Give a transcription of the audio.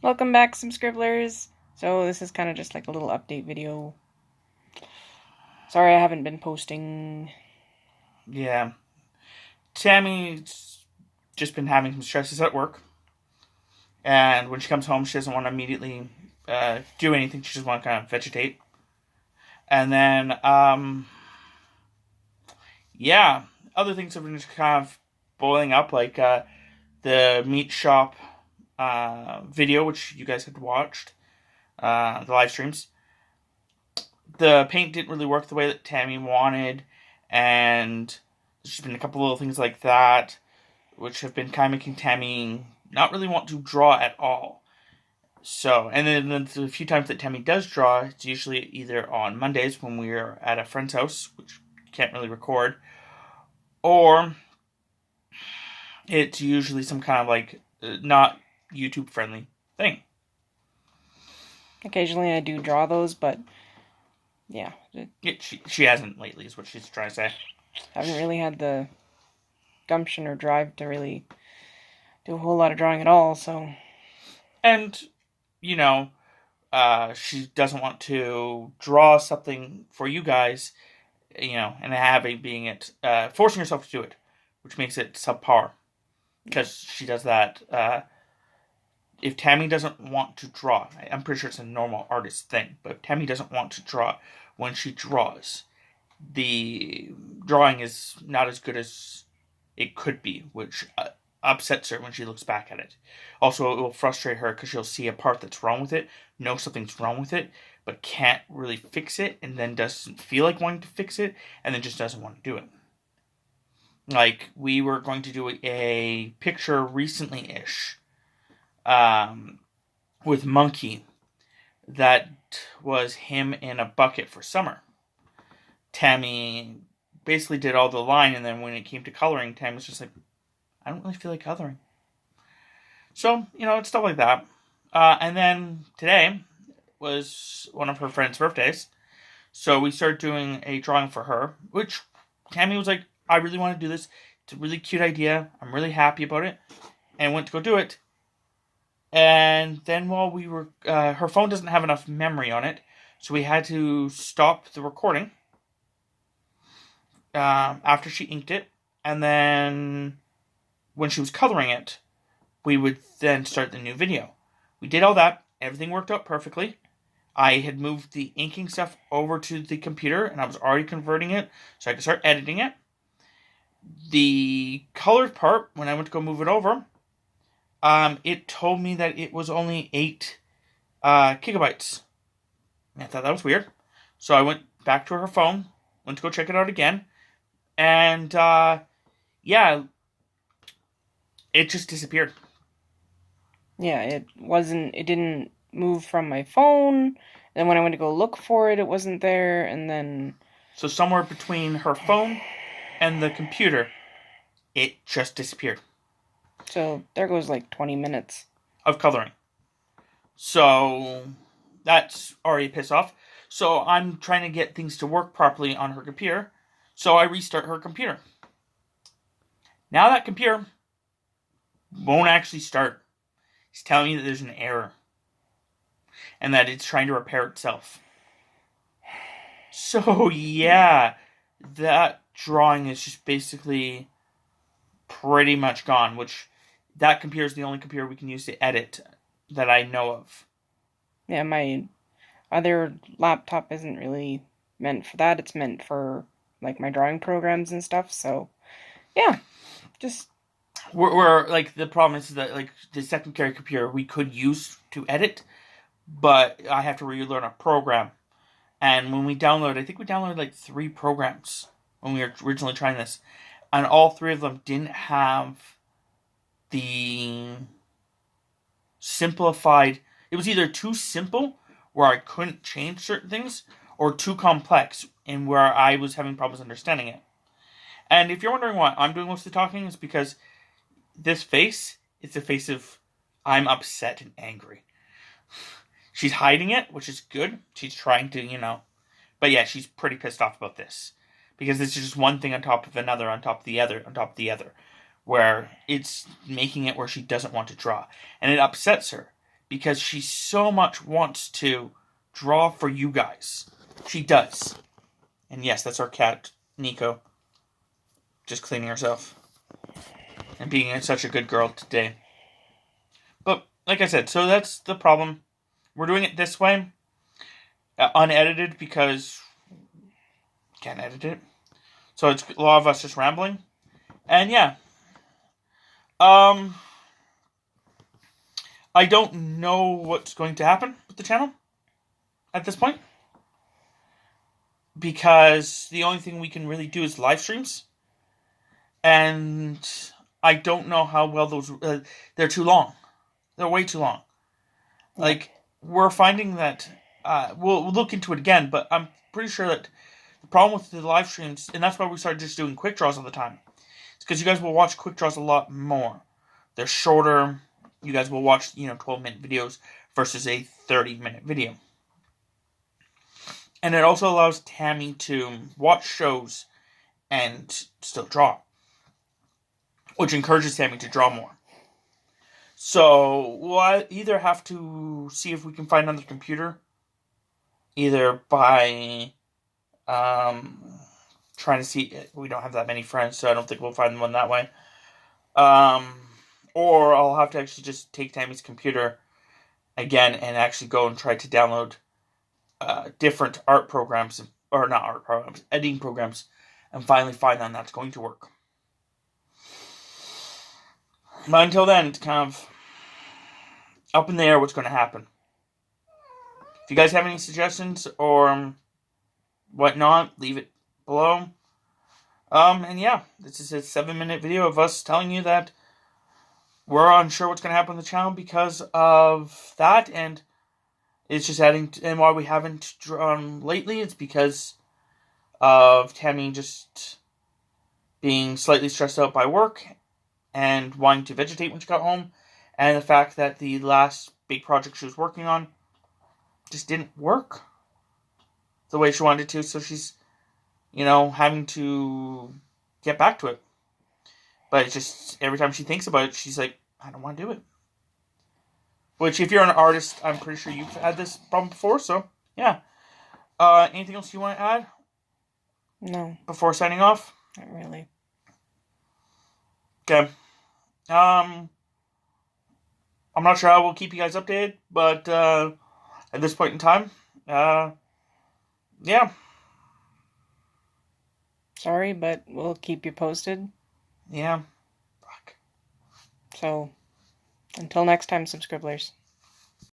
Welcome back, some scribblers. So this is kind of just like a little update video. Sorry I haven't been posting. Yeah. Tammy's just been having some stresses at work. And when she comes home, she doesn't want to immediately do anything. She just wants to kind of vegetate. And then, yeah, other things have been just kind of boiling up, like the meat shop video, which you guys had watched, the live streams. The paint didn't really work the way that Tammy wanted, and there's just been a couple little things like that, which have been kind of making Tammy not really want to draw at all. So, and then the few times that Tammy does draw, it's usually either on Mondays when we're at a friend's house, which can't really record, or it's usually some kind of like not YouTube friendly thing. Occasionally I do draw those, but yeah. She hasn't lately, is what she's trying to say. Haven't really had the gumption or drive to really do a whole lot of drawing at all, so. And, you know, she doesn't want to draw something for you guys, and being it, forcing herself to do it, which makes it subpar. Because she does that. If Tammy doesn't want to draw, I'm pretty sure it's a normal artist thing, but if Tammy doesn't want to draw, when she draws, the drawing is not as good as it could be, which upsets her when she looks back at it. Also, it will frustrate her because she'll see a part that's wrong with it, know something's wrong with it, but can't really fix it, and then doesn't feel like wanting to fix it, and then just doesn't want to do it. Like, we were going to do a picture recently-ish with Monkey that was him in a bucket for summer. Tammy basically did all the line, and then when it came to coloring, Tammy was just like, I don't really feel like coloring. So, it's stuff like that. And then today was one of her friend's birthdays. So we started doing a drawing for her, which Tammy was like, I really want to do this. It's a really cute idea. I'm really happy about it. And went to go do it. And then while we were, her phone doesn't have enough memory on it. So we had to stop the recording after she inked it. And then when she was coloring it, we would then start the new video. We did all that. Everything worked out perfectly. I had moved the inking stuff over to the computer, and I was already converting it, so I could start editing it. The colored part, when I went to go move it over, it told me that it was only 8 gigabytes. I thought that was weird. So I went back to her phone, went to go check it out again, and yeah, it just disappeared. Yeah, it didn't move from my phone. Then when I went to go look for it, it wasn't there, and then. So somewhere between her phone and the computer, it just disappeared. So there goes like 20 minutes. Of coloring. So that's already pissed off. So I'm trying to get things to work properly on her computer. So I restart her computer. Now that computer won't actually start. It's telling me that there's an error. And that it's trying to repair itself. So yeah, that drawing is just basically pretty much gone, which that computer is the only computer we can use to edit that I know of. Yeah, my other laptop isn't really meant for that. It's meant for like my drawing programs and stuff. So yeah, just we're like, the problem is that like the secondary computer we could use to edit, but I have to relearn a program. And when we downloaded, I think we downloaded like 3 programs when we were originally trying this, and all 3 of them didn't have the simplified. It was either too simple, where I couldn't change certain things, or too complex, and where I was having problems understanding it. And if you're wondering why I'm doing most of the talking, it's because this face is the face of I'm upset and angry. She's hiding it, which is good. She's trying to, But yeah, she's pretty pissed off about this. Because it's just one thing on top of another, on top of the other, on top of the other. Where it's making it where she doesn't want to draw. And it upsets her. because she so much wants to draw for you guys. She does. And yes, that's our cat, Nico, just cleaning herself and being such a good girl today. But like I said, so that's the problem. We're doing it this way, unedited, because can't edit it. So it's a lot of us just rambling. And yeah, I don't know what's going to happen with the channel at this point, because the only thing we can really do is live streams, and I don't know how well those. They're too long. They're way too long. Like, we're finding that we'll look into it again, but I'm pretty sure that the problem with the live streams, and that's why we started just doing quick draws all the time, it's because you guys will watch quick draws a lot more. They're shorter. You guys will watch 12-minute videos versus a 30-minute video. And it also allows Tammy to watch shows and still draw, which encourages Tammy to draw more. So we'll either have to see if we can find another computer, either by trying to see. We don't have that many friends, so I don't think we'll find one that way. Or I'll have to actually just take Tammy's computer again and actually go and try to download different art programs, or not art programs, editing programs, and finally find one that's going to work. But until then, it's kind of up in the air what's going to happen. If you guys have any suggestions or whatnot, leave it below. And yeah, this is a 7-minute video of us telling you that we're unsure what's going to happen on the channel because of that, and it's just adding, and why we haven't drawn lately, it's because of Tammy just being slightly stressed out by work and wanting to vegetate when she got home, and the fact that the last big project she was working on just didn't work the way she wanted to, so she's, having to get back to it. But it's just, every time she thinks about it, she's like, I don't want to do it. Which, if you're an artist, I'm pretty sure you've had this problem before, so, yeah. Anything else you want to add? No. Before signing off? Not really. Okay. I'm not sure how we'll keep you guys updated, but, at this point in time, yeah. Sorry, but we'll keep you posted. Yeah. Fuck. So, until next time, subscribers.